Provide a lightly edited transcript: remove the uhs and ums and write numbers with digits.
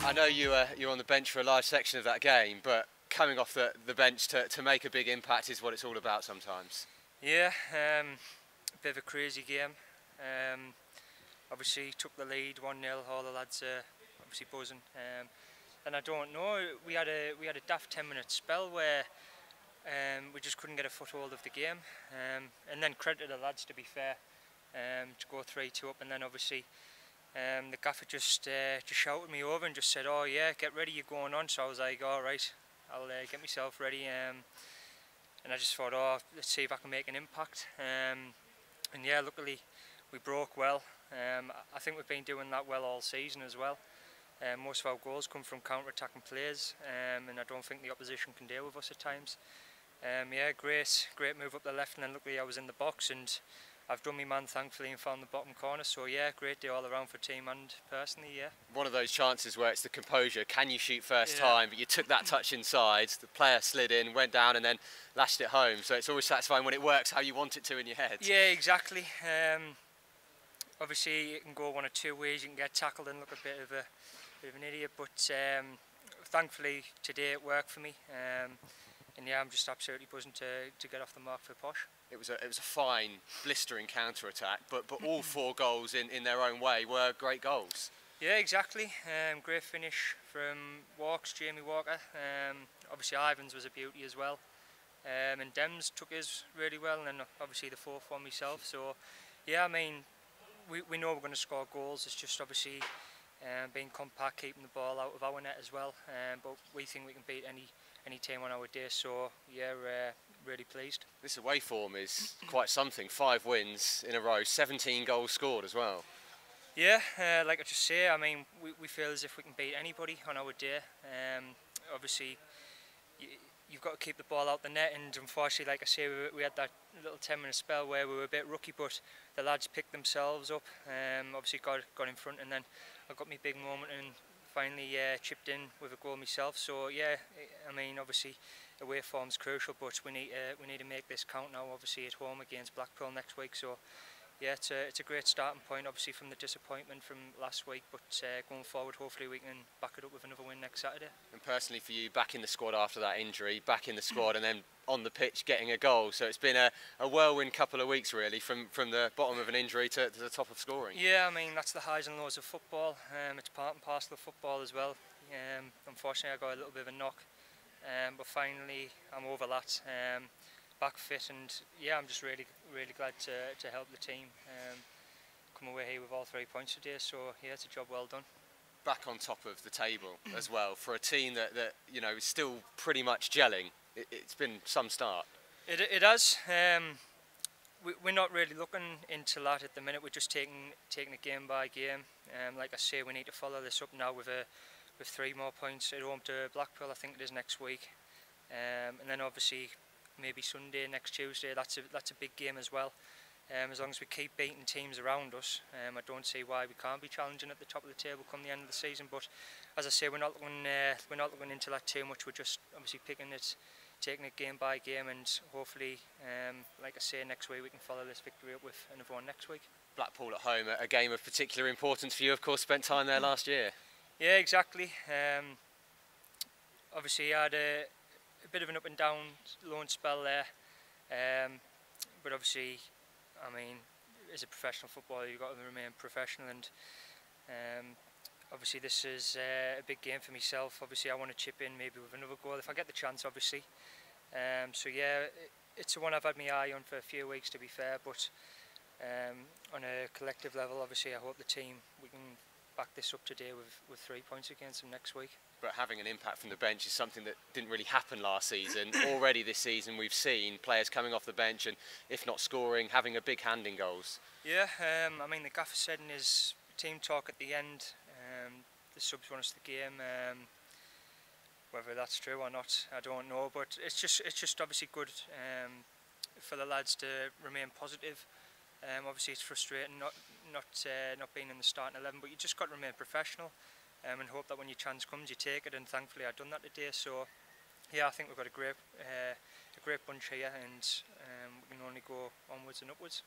I know you were on the bench for a large section of that game, but coming off the bench to make a big impact is what it's all about sometimes. Yeah, a bit of a crazy game. Obviously took the lead 1-0. All the lads are obviously buzzing. And I don't know, we had a daft 10-minute spell where we just couldn't get a foothold of the game. And then credit to the lads, to be fair, to go 3-2 up, and then obviously the gaffer just shouted me over and just said, "Oh yeah, get ready, you're going on." So I was like, "All right, I'll get myself ready." And I just thought, "Oh, let's see if I can make an impact." And yeah, luckily we broke well. I think we've been doing that well all season as well. Most of our goals come from counter-attacking plays, and I don't think the opposition can deal with us at times. Yeah, great move up the left, and then luckily I was in the box and I've done my man thankfully and found the bottom corner. So yeah, great day all around for team and personally, yeah. One of those chances where it's the composure, can you shoot first time, but you took that touch inside, the player slid in, went down and then lashed it home. So it's always satisfying when it works how you want it to in your head. Yeah, exactly. Obviously it can go one or two ways. You can get tackled and look a bit of an idiot, but thankfully today it worked for me. And yeah, I'm just absolutely buzzing to get off the mark for Posh. It was a fine, blistering counter-attack, but all 4 goals in their own way were great goals. Yeah, exactly. Great finish from Jamie Walker. Obviously Ivan's was a beauty as well. And Dems took his really well, and then obviously the 4th one myself. So yeah, I mean, we know we're going to score goals. It's just obviously being compact, keeping the ball out of our net as well. But we think we can beat any team on our day. So yeah, really pleased. This away form is quite something. 5 wins in a row, 17 goals scored as well. Yeah, like I just say, I mean, we feel as if we can beat anybody on our day. Obviously, you've got to keep the ball out the net, and unfortunately, like I say, we had that little 10-minute spell where we were a bit rookie, but the lads picked themselves up. Obviously, got in front, and then I got my big moment and finally chipped in with a goal myself. So yeah, I mean, obviously away form's crucial, but we need to make this count now. Obviously at home against Blackpool next week. So yeah, it's a great starting point, obviously from the disappointment from last week, but going forward, hopefully we can back it up with another win next Saturday. And personally for you, back in the squad after that injury, back in the squad and then on the pitch getting a goal, so it's been a whirlwind couple of weeks really, from the bottom of an injury to the top of scoring. Yeah, I mean, that's the highs and lows of football. It's part and parcel of football as well. Unfortunately I got a little bit of a knock, but finally I'm over that. Back fit, and yeah, I'm just really glad to help the team come away here with all 3 points today. So yeah, it's a job well done. Back on top of the table as well for a team that you know is still pretty much gelling. It's been some start. It has. We're not really looking into that at the minute. We're just taking it game by game. Like I say, we need to follow this up now with 3 more points at home to Blackpool. I think it is next week, and then obviously maybe Sunday, next Tuesday. That's a big game as well. As long as we keep beating teams around us, I don't see why we can't be challenging at the top of the table come the end of the season. But as I say, we're not looking into that too much. We're just obviously taking it game by game, and hopefully, like I say, next week we can follow this victory up with another one next week. Blackpool at home, a game of particular importance for you, of course. Spent time there last year. Yeah, exactly. Obviously, I had a bit of an up and down loan spell there, but obviously, I mean, as a professional footballer you've got to remain professional, and obviously this is a big game for myself. Obviously I want to chip in maybe with another goal if I get the chance, obviously. So yeah, it's the one I've had my eye on for a few weeks, to be fair, but on a collective level, obviously I hope the team, we can back this up today with 3 points against them next week. But having an impact from the bench is something that didn't really happen last season. Already this season we've seen players coming off the bench and, if not scoring, having a big hand in goals. Yeah, I mean, the gaffer said in his team talk at the end, the subs won us the game. Whether that's true or not, I don't know, but it's just obviously good for the lads to remain positive. Obviously it's frustrating not being in the starting 11, but you just got to remain professional and hope that when your chance comes you take it, and thankfully I've done that today. So yeah, I think we've got a great bunch here, and we can only go onwards and upwards.